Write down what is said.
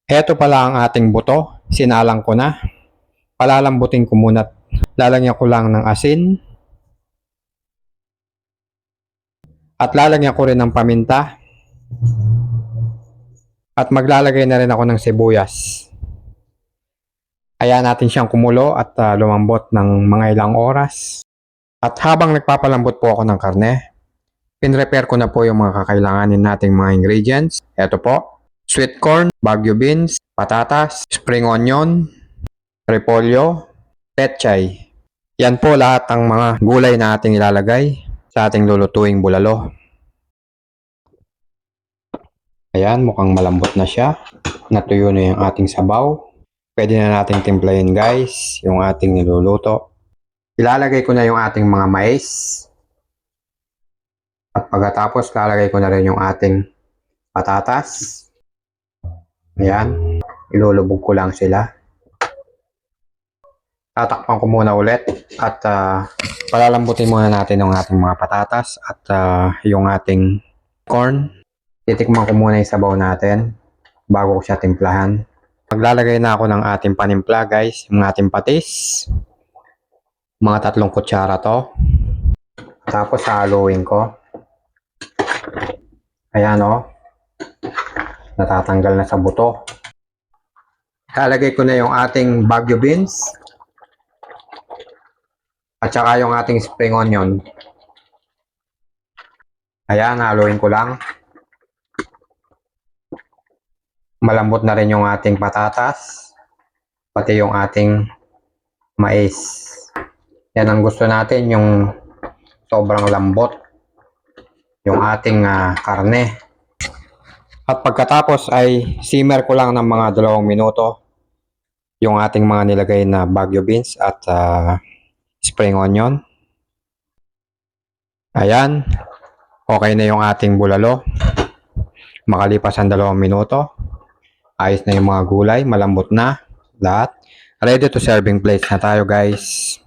Heto pala ang ating buto. Sinalang ko na. Palalambutin ko muna. Lalagyan ko lang ng asin. At lalagyan ko rin ng paminta. At maglalagay na rin ako ng sibuyas. Hayaan natin siyang kumulo at lumambot ng mga ilang oras. At habang nagpapalambot po ako ng karne, pinrepare ko na po yung mga kakailanganin nating mga ingredients. Ito po, sweet corn, baguio beans, patatas, spring onion, repolyo, petchay. Yan po lahat ang mga gulay na ating ilalagay sa ating lulutuing bulalo. Ayan, mukhang malambot na siya. Natuyo na yung ating sabaw. Pwede na nating timplahin guys, yung ating niluluto. Ilalagay ko na yung ating mga mais. At pagkatapos, lalagay ko na rin yung ating patatas. Ayan, ilulubog ko lang sila. Tatakpan ko muna ulit at palalambutin muna natin yung ating mga patatas at yung ating corn. Titikman ko muna yung sabaw natin bago ko siya timplahan. Maglalagay na ako ng ating panimpla guys, yung ating patis. Mga 3 kutsara to. Tapos haluin ko. Ayan o. Natatanggal na sa buto. Lalagay ko na yung ating baguio beans. At saka yung ating spring onion. Ayan, haluin ko lang. Malambot na rin yung ating patatas. Pati yung ating mais. Yan ang gusto natin, yung sobrang lambot. Yung ating karne. At pagkatapos ay simmer ko lang ng mga 2 minuto yung ating mga nilagay na baguio beans at spring onion. Ayan. Okay na yung ating bulalo. Makalipas ang 2 minuto. Ayos na yung mga gulay. Malambot na lahat. Ready to serving plates na tayo guys.